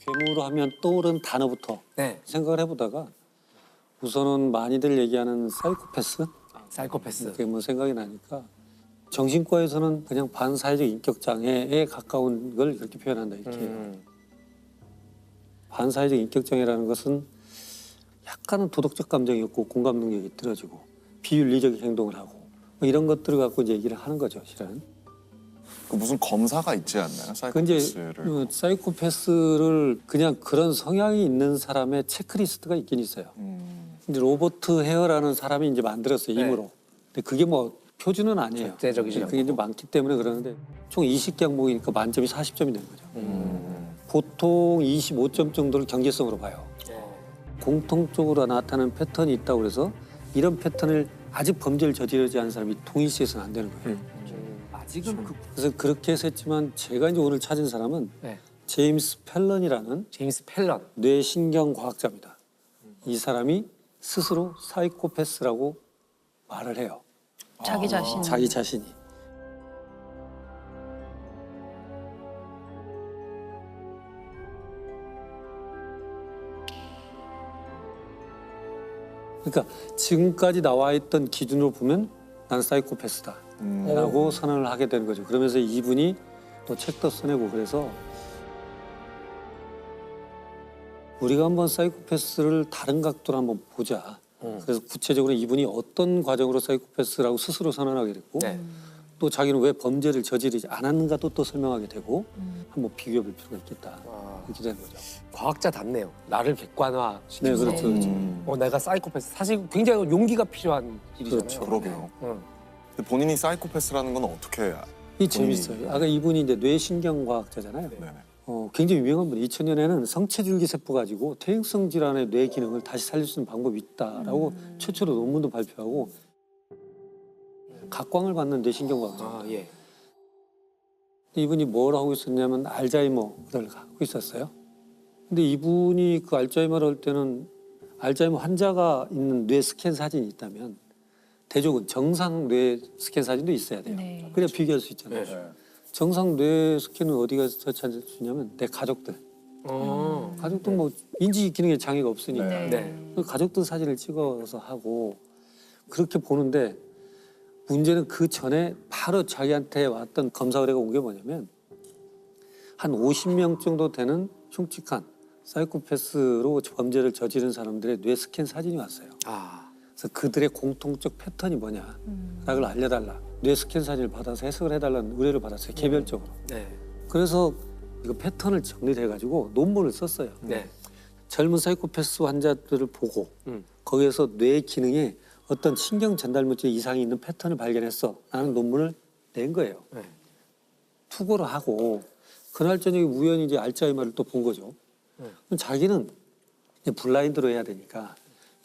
괴물로 하면 떠오른 단어부터 네. 생각을 해보다가 우선은 많이들 얘기하는 사이코패스? 사이코패스. 그게 뭐 생각이 나니까 정신과에서는 그냥 반사회적 인격 장애에 가까운 걸 이렇게 표현한다 이렇게 해요. 반사회적 인격 장애라는 것은 약간은 도덕적 감정이 없고 공감 능력이 떨어지고 비윤리적 행동을 하고 뭐 이런 것들을 갖고 이제 얘기를 하는 거죠, 실은. 그 무슨 검사가 있지 않나요? 그 이제 사이코패스를. 사이코패스를 그냥 그런 성향이 있는 사람의 체크리스트가 있긴 있어요. 이제 로버트 헤어라는 사람이 이제 만들었어요, 네. 임으로. 근데 그게 뭐 표준은 아니에요. 절대적이지 그게 이제 많기 때문에 그러는데 총 20개 항목이니까 만점이 40점이 되는 거죠. 보통 25점 정도를 경계성으로 봐요. 공통적으로 나타나는 패턴이 있다고 그래서 이런 패턴을 아직 범죄를 저지르지 않은 사람이 동일시해서는 안 되는 거예요. 아직은 그래서 그렇게 해서 했지만 제가 이제 오늘 찾은 사람은 네. 제임스 펠런이라는 제임스 펠런. 뇌신경 과학자입니다. 이 사람이 스스로 사이코패스라고 말을 해요. 자기 자신. 자기 자신이. 그러니까 지금까지 나와 있던 기준으로 보면 나는 사이코패스다 라고 선언을 하게 되는 거죠. 그러면서 이분이 또 책도 써내고 그래서 우리가 한번 사이코패스를 다른 각도로 한번 보자. 그래서 구체적으로 이분이 어떤 과정으로 사이코패스라고 스스로 선언하게 됐고 네. 또 자기는 왜 범죄를 저지르지 않았는가도 또 설명하게 되고 한번 비교해 볼 필요가 있겠다. 이렇게 되는 거죠. 과학자답네요. 나를 객관화 네, 시키면서. 그렇죠. 그렇죠. 내가 사이코패스. 사실 굉장히 용기가 필요한 일이잖아요. 그렇죠. 그러게요. 응. 근데 본인이 사이코패스라는 건 어떻게? 이 재밌어요. 아까 이분이 이제 뇌신경 과학자잖아요. 네네. 굉장히 유명한 분. 2000년에는 성체줄기 세포 가지고 퇴행성 질환의 뇌 기능을 다시 살릴 수 있는 방법이 있다라고 최초로 논문도 발표하고 각광을 받는 뇌신경 과학자. 아 예. 이분이 뭘 하고 있었냐면 알츠하이머를 갖고 있었어요. 근데 이분이 그 알츠하이머를 할 때는 알츠하이머 환자가 있는 뇌 스캔 사진이 있다면 대조군 정상 뇌 스캔 사진도 있어야 돼요. 네. 그래야 비교할 수 있잖아요. 네. 정상 뇌 스캔은 어디 가서 찾을 수 있냐면 내 가족들. 가족들 뭐 인지 기능에 장애가 없으니까 네. 네. 그 가족들 사진을 찍어서 하고 그렇게 보는데 문제는 그 전에 바로 자기한테 왔던 검사 의뢰가 온 게 뭐냐면 한 50명 정도 되는 흉측한 사이코패스로 범죄를 저지른 사람들의 뇌 스캔 사진이 왔어요. 아. 그래서 그들의 공통적 패턴이 뭐냐라고 알려달라. 뇌 스캔 사진을 받아서 해석을 해달라는 의뢰를 받았어요. 개별적으로. 네. 그래서 이거 패턴을 정리를 해가지고 논문을 썼어요. 네. 젊은 사이코패스 환자들을 보고 음. 거기에서 뇌 기능에 어떤 신경 전달 물질 이상이 있는 패턴을 발견했어 라는 논문을 낸 거예요. 네. 투고를 하고 그날 저녁에 우연히 이제 알츠하이머를 또 본 거죠. 그럼 자기는 이제 블라인드로 해야 되니까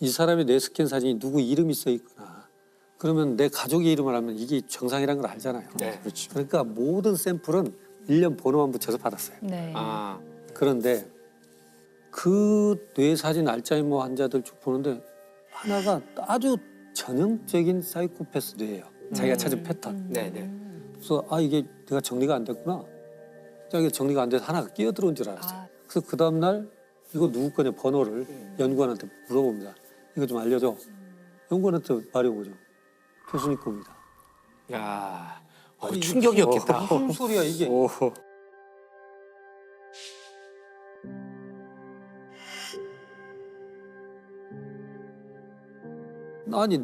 이 사람의 뇌 스캔 사진이 누구 이름이 써 있거나 그러면 내 가족의 이름을 하면 이게 정상이라는 걸 알잖아요. 네. 그렇지. 그러니까 모든 샘플은 일련 번호만 붙여서 받았어요. 네. 아. 그런데 그 뇌 사진 알츠하이머 환자들 쭉 보는데 하나가 아주 전형적인 사이코패스 뇌예요. 자기가 찾은 패턴. 네네. 그래서 이게 내가 정리가 안 됐구나. 자기가 정리가 안 돼서 하나가 끼어들어온 줄 알았어요. 아. 그래서 그 다음 날 이거 누구 거냐 번호를 연구원한테 물어봅니다. 이거 좀 알려줘. 연구원한테 말해온 거죠. 교수님 겁니다. 야. 아니, 충격이었겠다. 무슨 소리야 이게. 오. 아니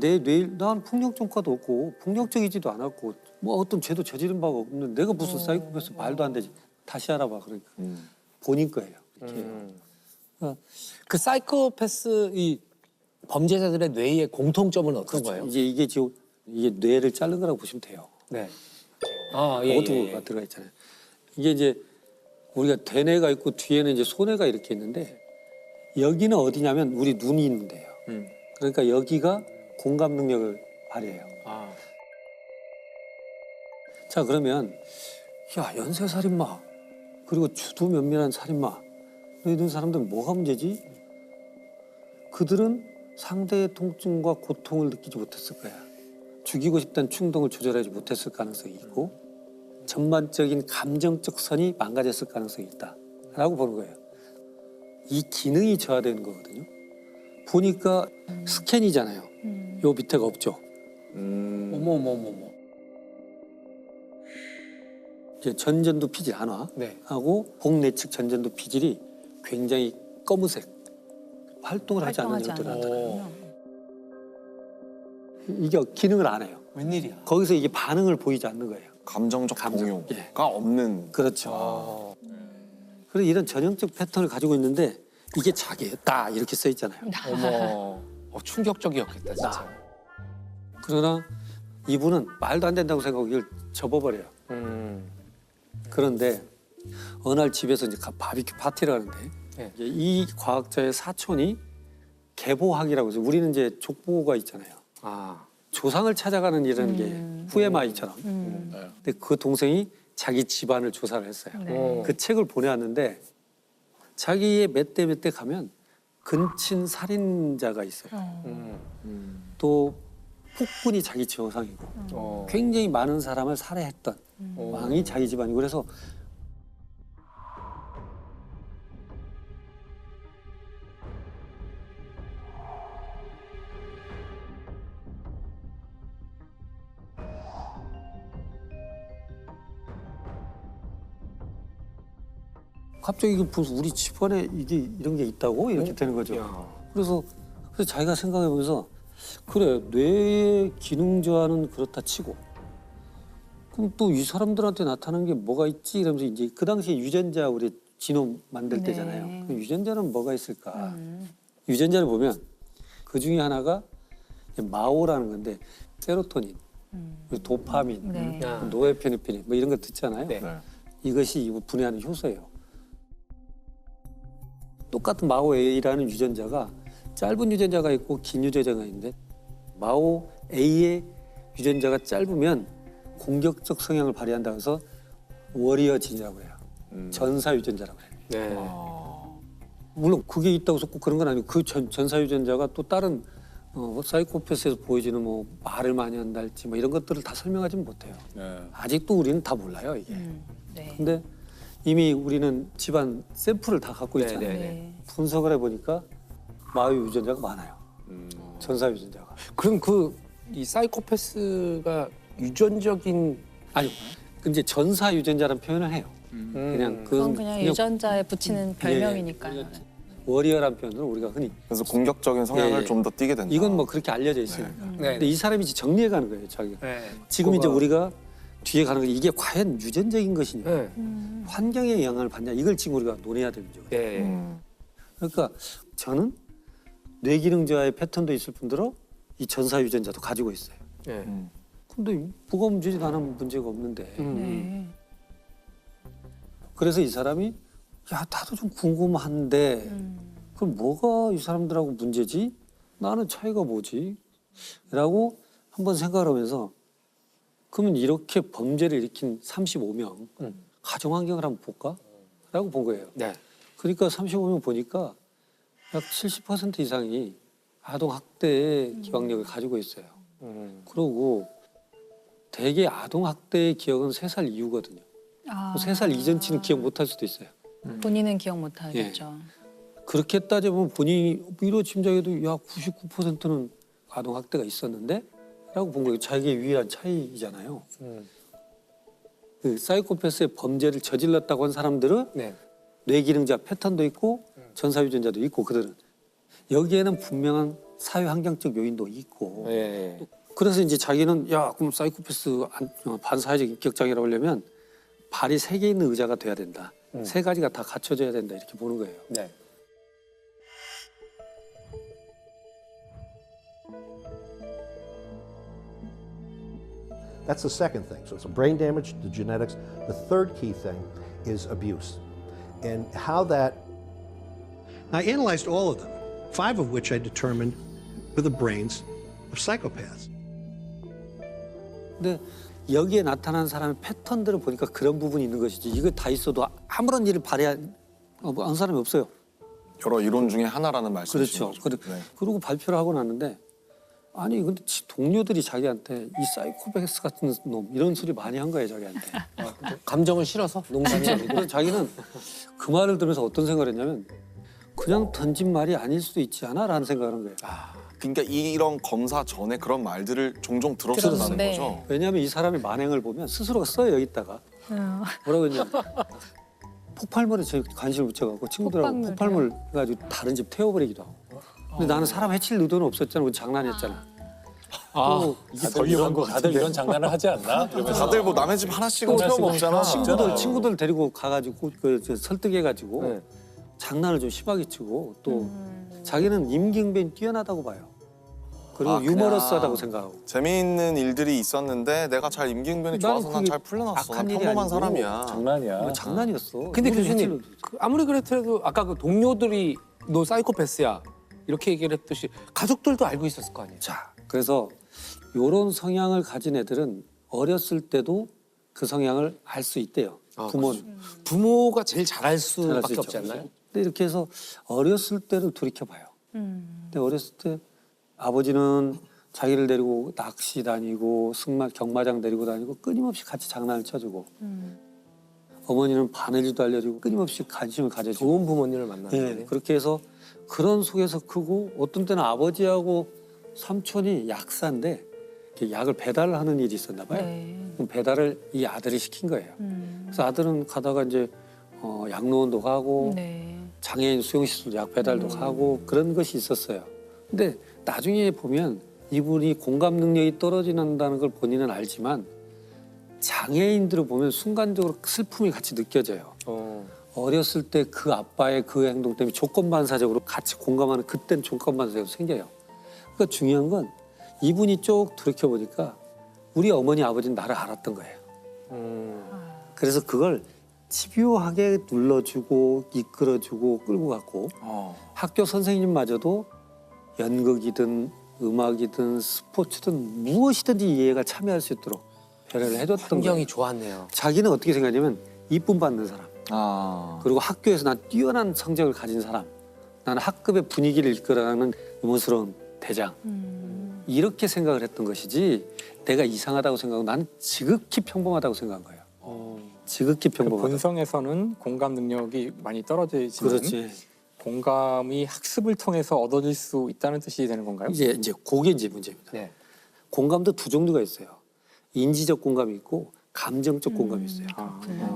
난 폭력전과도 없고 폭력적이지도 않았고 뭐 어떤 죄도 저지른 바가 없는데 내가 무슨 사이코패스 말도 안 되지. 다시 알아봐. 그러니까 본인 거예요. 이렇게. 그 사이코패스 이 범죄자들의 뇌의 공통점은 어떤 거예요? 이제 이게 뇌를 자른 거라고 보시면 돼요. 네. 아 예. 모두가 들어가 있잖아요. 이게 이제 우리가 대뇌가 있고 뒤에는 이제 소뇌가 이렇게 있는데 여기는 어디냐면 우리 눈이 있는데요. 그러니까 여기가 공감 능력을 발휘해요. 아. 자 그러면 야 연쇄살인마 그리고 주도면밀한 살인마 이런 사람들은 뭐가 문제지? 그들은 상대의 통증과 고통을 느끼지 못했을 거야. 죽이고 싶다는 충동을 조절하지 못했을 가능성이 있고 전반적인 감정적 선이 망가졌을 가능성이 있다라고 보는 거예요. 이 기능이 저하되는 거거든요. 보니까 스캔이잖아요. 요 밑에가 없죠. 어머. 이제 전전두 피질 네. 안화하고 복내측 전전두 피질이 굉장히 검은색 활동을 하지 않는 활동하지 것들을 않는 나타나요. 이게 기능을 안 해요. 웬일이야? 거기서 이게 반응을 보이지 않는 거예요. 감정적 감정, 동요가 예. 없는. 그렇죠. 그래서 이런 전형적 패턴을 가지고 있는데 이게 자기였다 이렇게 써 있잖아요. 어머. 충격적이었겠다 진짜. 그러나 이분은 말도 안 된다고 생각하고 이걸 접어버려요. 그런데 어느 날 집에서 이제 바비큐 파티를 하는데 네. 이제 이 과학자의 사촌이 계보학이라고 해서 우리는 이제 족보가 있잖아요. 아. 조상을 찾아가는 이런 게 후에마이처럼. 근데 그 동생이 자기 집안을 조사를 했어요. 네. 그 책을 보내왔는데 자기의 몇 대 몇 대 가면 근친 살인자가 있어요. 또 폭군이 자기 조상이고 굉장히 많은 사람을 살해했던 왕이 자기 집안이고 그래서 갑자기 이게 무슨 우리 집안에 이게 이런 게 있다고 이렇게 되는 거죠. 그래서 자기가 생각해보면서 그래 뇌의 기능 저하는 그렇다 치고 그럼 또 이 사람들한테 나타나는 게 뭐가 있지 이러면서 이제 그 당시에 유전자 우리 지놈 만들 네. 때잖아요. 그럼 유전자는 뭐가 있을까? 유전자를 보면 그 중에 하나가 마오라는 건데 세로토닌, 그리고 도파민, 네. 노에피네프린 뭐 이런 거 듣잖아요. 네. 네. 이것이 이거 분해하는 효소예요. 똑같은 마오 A라는 유전자가 짧은 유전자가 있고 긴 유전자가 있는데 마오 A의 유전자가 짧으면 공격적 성향을 발휘한다고 해서 워리어 진이라고 해요. 전사 유전자라고 해요. 네. 물론 그게 있다고 해서 꼭 그런 건 아니고 그 전사 유전자가 또 다른 사이코패스에서 보여지는 뭐 말을 많이 한달지 뭐 이런 것들을 다 설명하지는 못해요. 아직도 우리는 다 몰라요 이게. 네. 근데 이미 우리는 집안 샘플을 다 갖고 네, 있잖아요. 네, 네. 분석을 해보니까 마오 유전자가 많아요. 전사 유전자가. 그럼 이 사이코패스가 유전적인 아니, 이제 전사 유전자라는 표현을 해요. 그냥 그건 그냥 유전자에 붙이는 별명이니까요. 워리어라는 표현을 우리가 흔히. 그래서 공격적인 성향을 예, 예. 좀 더 띠게 된다. 이건 뭐 그렇게 알려져 있으니까. 네. 근데 이 사람이 이제 정리해가는 거예요, 자기가. 네. 지금 이제 그거가- 우리가 뒤에 가는 거 이게 과연 유전적인 것이냐, 네. 환경의 영향을 받냐 이걸 지금 우리가 논해야 되는 거죠. 네. 그러니까 저는 뇌기능 저하의 패턴도 있을 뿐더러 이 전사 유전자도 가지고 있어요. 네. 근데 뭐가 문제지 나는 문제가 없는데. 네. 그래서 이 사람이 야 나도 좀 궁금한데 그럼 뭐가 이 사람들하고 문제지? 나는 차이가 뭐지? 라고 한번 생각을 하면서 그러면 이렇게 범죄를 일으킨 35명 가정환경을 한번 볼까? 라고 본 거예요. 네. 그러니까 35명 보니까 약 70% 이상이 아동학대의 기억력을 가지고 있어요. 그러고 대개 아동학대의 기억은 3살 이후거든요. 아. 3살 이전치는 기억 못할 수도 있어요. 본인은 기억 못 하겠죠. 그렇게 따져보면 본인이 이로 짐작해도 야 99%는 아동학대가 있었는데? 라고 본 거예요. 자기의 유일한 차이잖아요. 그 사이코패스의 범죄를 저질렀다고 한 사람들은 네. 뇌기능자 패턴도 있고 전사유전자도 있고 그들은 여기에는 분명한 사회환경적 요인도 있고 네. 그래서 이제 자기는 야 그럼 사이코패스 반사회적 인격장애라고 하려면 발이 3개 있는 의자가 돼야 된다. 3가지가 다 갖춰져야 된다 이렇게 보는 거예요. 네. That's the second thing. So it's brain damage, the genetics. The third key thing is abuse. And how that. I analyzed all of them, 5 of which I determined were the brains of psychopaths. 근데 여기에 나타난 사람의 패턴들을 보니까 그런 부분이 있는 것이지 이거 다 있어도 아무런 일을 발휘한 사람이 없어요. 여러 이론 중에 하나라는 말씀이신 그렇죠. 거죠. 네. 그리고 발표를 하고 났는데 아니 근데 동료들이 자기한테 이 사이코패스 같은 놈 이런 소리 많이 한 거예요 자기한테. 감정을 실어서 농담이 아니고. 그래서 자기는 그 말을 들으면서 어떤 생각을 했냐면 그냥 던진 말이 아닐 수도 있지 않아라는 생각을 한 거예요. 그러니까 이런 검사 전에 그런 말들을 종종 들었었다는 네. 거죠. 왜냐하면 이 사람의 만행을 보면 스스로가 써요 여기다가 뭐라고 했냐 폭발물에 제 관심을 붙여갖고 친구들하고 폭발물이요? 폭발물 해가지고 다른 집 태워버리기도 하고. 근데 나는 사람 해칠 의도는 없었잖아. 그건 장난이었잖아. 또 다들 이런 장난을 하지 않나? 이러면서 다들 뭐 남의 집 하나씩은 태워 먹잖아. 친구들 데리고 가가지고 설득해가지고 장난을 좀 심하게 치고 또 자기는 임기응변이 뛰어나다고 봐요. 그리고 그냥 유머러스하다고 생각하고. 재미있는 일들이 있었는데 내가 잘 임기응변이 나는 좋아서 난 그게 잘 풀려났어. 난 악한 일이 평범한 아니고 사람이야. 장난이야. 뭐 장난이었어. 근데 누구를 교수님 해치려고 아무리 그렇더라도 아까 그 동료들이 너 사이코패스야 이렇게 얘기를 했듯이 가족들도 알고 있었을 거 아니에요. 자, 그래서 이런 성향을 가진 애들은 어렸을 때도 그 성향을 알 수 있대요. 부모는. 부모가 제일 잘할 수밖에 있죠. 없지 않나요? 근데 이렇게 해서 어렸을 때를 돌이켜봐요. 근데 어렸을 때 아버지는 자기를 데리고 낚시 다니고 경마장 데리고 다니고 끊임없이 같이 장난을 쳐주고 어머니는 바느질도 알려주고 끊임없이 관심을 가져주고 좋은 부모님을 만나는 예, 거네. 그렇게 해서 그런 속에서 크고 어떤 때는 아버지하고 삼촌이 약사인데 이렇게 약을 배달을 하는 일이 있었나 봐요. 네. 그럼 배달을 이 아들이 시킨 거예요. 그래서 아들은 가다가 이제 약로원도 가고 네. 장애인 수용시설 약 배달도 가고 그런 것이 있었어요. 근데 나중에 보면 이분이 공감 능력이 떨어진다는 걸 본인은 알지만 장애인들을 보면 순간적으로 슬픔이 같이 느껴져요. 어렸을 때 그 아빠의 그 행동 때문에 조건반사적으로 같이 공감하는 그때는 조건반사적으로 생겨요. 그러니까 중요한 건 이분이 쭉 돌이켜보니까 우리 어머니 아버지는 나를 알았던 거예요. 그래서 그걸 집요하게 눌러주고 이끌어주고 끌고 갔고 학교 선생님마저도 연극이든 음악이든 스포츠든 무엇이든지 이해가 참여할 수 있도록 배려를 해줬던 환경이 거예요. 좋았네요. 자기는 어떻게 생각하냐면 이쁨 받는 사람 그리고 학교에서 난 뛰어난 성적을 가진 사람 나는 학급의 분위기를 이끌어가는 유머스러운 대장 이렇게 생각을 했던 것이지 내가 이상하다고 생각하고 나는 지극히 평범하다고 생각한 거예요. 지극히 그 평범하다. 본성에서는 공감 능력이 많이 떨어지지만 그렇지. 공감이 학습을 통해서 얻어질 수 있다는 뜻이 되는 건가요? 이제 그게 이제 문제입니다. 네. 공감도 두 종류가 있어요. 인지적 공감이 있고 감정적 공감이 있어요.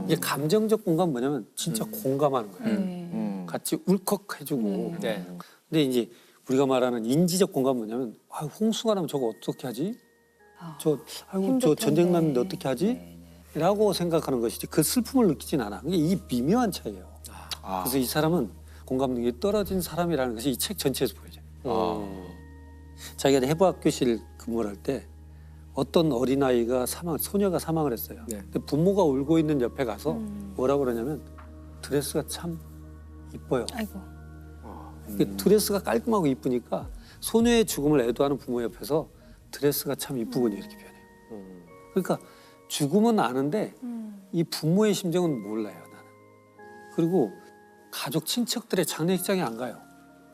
이게 감정적 공감 뭐냐면 진짜 공감하는 거예요. 네. 같이 울컥해주고. 네. 근데 이제 우리가 말하는 인지적 공감 뭐냐면 홍수가 나면 저거 어떻게 하지? 힘들 저 전쟁 텐데. 났는데 어떻게 하지? 라고 생각하는 것이지 그 슬픔을 느끼진 않아. 이게 이 미묘한 차이예요. 그래서 이 사람은 공감 능력이 떨어진 사람이라는 것이 이 책 전체에서 보여져요. 자기가 해부학교실 근무를 할 때 어떤 어린아이가 소녀가 사망을 했어요. 네. 근데 부모가 울고 있는 옆에 가서 뭐라고 그러냐면 드레스가 참 이뻐요. 아이고. 드레스가 깔끔하고 이쁘니까 소녀의 죽음을 애도하는 부모 옆에서 드레스가 참 이쁘군요 이렇게 표현해요. 그러니까 죽음은 아는데 이 부모의 심정은 몰라요 나는. 그리고 가족 친척들의 장례식장에 안 가요.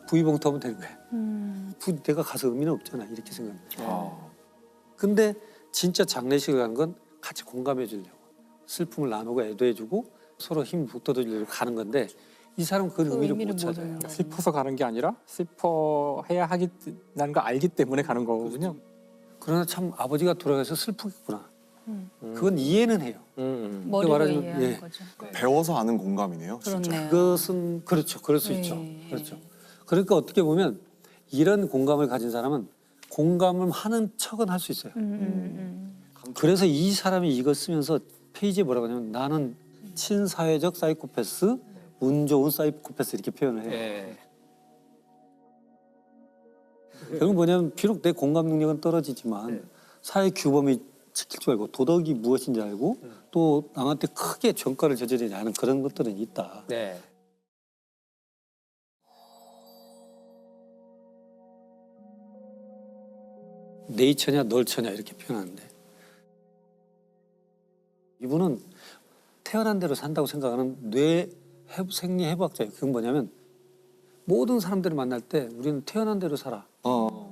부위봉투 하면 되는 거예요. 내가 가서 의미는 없잖아 이렇게 생각해요. 근데 진짜 장례식을 간 건 같이 공감해 주려고 슬픔을 나누고 애도해 주고 서로 힘 북돋아주려고 가는 건데 이 사람은 그 의미를 못 찾아요. 슬퍼서 가는 게 아니라 슬퍼해야 하겠다는 걸 알기 때문에 가는 거군요. 그러나 참 아버지가 돌아가서 슬프겠구나. 그건 이해는 해요. 머리로 말하자면, 이해하는 예. 거죠. 배워서 아는 공감이네요. 진짜. 그렇네요. 그것은 그렇죠. 그럴 수 네. 있죠. 그렇죠. 그러니까 어떻게 보면 이런 공감을 가진 사람은 공감을 하는 척은 할 수 있어요. 그래서 이 사람이 이걸 쓰면서 페이지에 뭐라고 하냐면 나는 친사회적 사이코패스, 운 좋은 사이코패스 이렇게 표현을 해요. 네. 결국 뭐냐면 비록 내 공감 능력은 떨어지지만 사회 규범이 지킬 줄 알고 도덕이 무엇인지 알고 또 남한테 크게 전과를 저지르지 않은 그런 것들은 있다. 네. 네이처냐 널처냐 이렇게 표현하는데 이분은 태어난 대로 산다고 생각하는 생리 해부학자예요. 그건 뭐냐면 모든 사람들을 만날 때 우리는 태어난 대로 살아.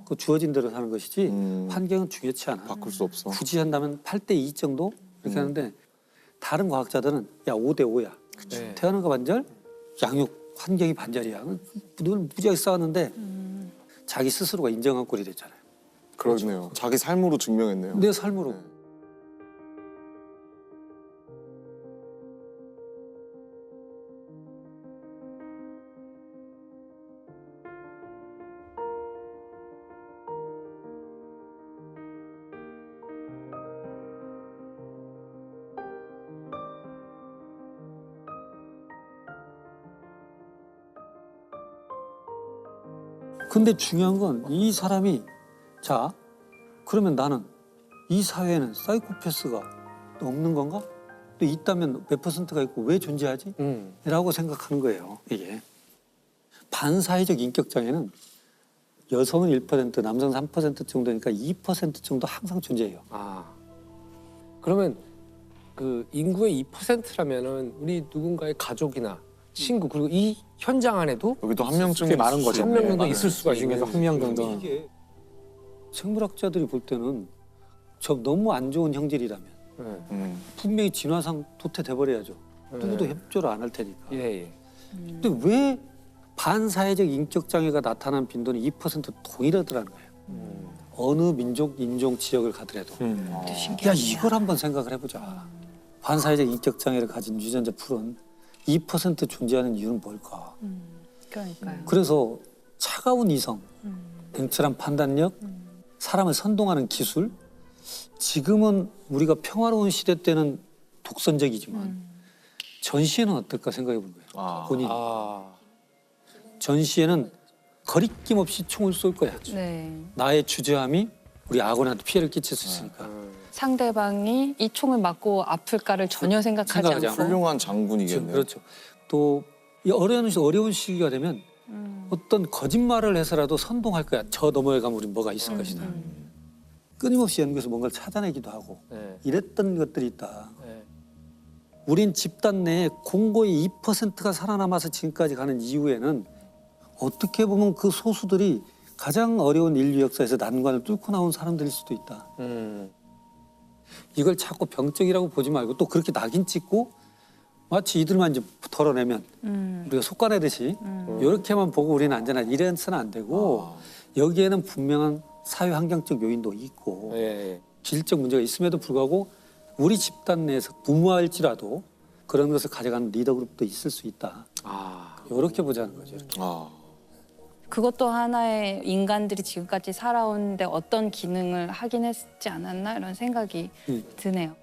그 주어진 대로 사는 것이지 환경은 중요치 않아. 바꿀 수 없어. 굳이 한다면 8대 2 정도 이렇게 하는데 다른 과학자들은 야 5대 5야. 네. 태어난 거 반절, 양육 환경이 반절이야. 늘 무지하게 싸웠는데 자기 스스로가 인정한 꼴이 됐잖아요. 그러네요. 자기 삶으로 증명했네요. 내 삶으로. 네. 근데 중요한 건 이 사람이 자 그러면 나는 이 사회에는 사이코패스가 없는 건가? 또 있다면 몇 퍼센트가 있고 왜 존재하지? 라고 생각하는 거예요. 이게 반사회적 인격장애는 여성은 1%, 남성은 3% 정도니까 2% 정도 항상 존재해요. 아 그러면 그 인구의 2%라면은 우리 누군가의 가족이나 친구 그리고 이 현장 안에도 여기도 한 명쯤 꽤 많은 거죠. 한 명 정도 네. 있을 수가 이 중에서 있는 한 명 정도. 이게 생물학자들이 볼 때는 저 너무 안 좋은 형질이라면 네. 분명히 진화상 도태돼 버려야죠. 누구도 협조를 안 할 테니까. 예, 예. 근데 왜 반사회적 인격 장애가 나타난 빈도는 2% 동일하더라는 거예요. 어느 민족, 인종, 지역을 가더라도. 야 이걸 한번 생각을 해보자. 반사회적 인격 장애를 가진 유전자 풀은 2% 존재하는 이유는 뭘까? 그러니까요. 그래서 차가운 이성, 냉철한 판단력, 사람을 선동하는 기술. 지금은 우리가 평화로운 시대 때는 독선적이지만 전시에는 어떨까 생각해 본 거예요. 아. 본인. 아 전시에는 거리낌 없이 총을 쏠 거야. 네. 나의 주저함이 우리 아군한테 피해를 끼칠 수 있으니까. 상대방이 이 총을 맞고 아플까를 전혀 생각하지 생각하지 않고. 훌륭한 장군이겠네요. 그렇죠. 또 이 어려운 시기가 되면 어떤 거짓말을 해서라도 선동할 거야. 저 너머에 가면 우리 뭐가 있을 것이다. 끊임없이 연구해서 뭔가를 찾아내기도 하고 네. 이랬던 것들이 있다. 네. 우린 집단 내에 공고의 2%가 살아남아서 지금까지 가는 이유에는 어떻게 보면 그 소수들이 가장 어려운 인류 역사에서 난관을 뚫고 나온 사람들일 수도 있다. 이걸 자꾸 병적이라고 보지 말고 또 그렇게 낙인 찍고 마치 이들만 이제 털어내면 우리가 속가내듯이 이렇게만 보고 우리는 안전하다 이래서는 안 되고 여기에는 분명한 사회 환경적 요인도 있고 예, 예. 질적 문제가 있음에도 불구하고 우리 집단 내에서 무모할지라도 그런 것을 가져가는 리더 그룹도 있을 수 있다. 아 이렇게 보자는 거죠. 아. 그것도 하나의 인간들이 지금까지 살아오는데 어떤 기능을 하긴 했지 않았나 이런 생각이 드네요.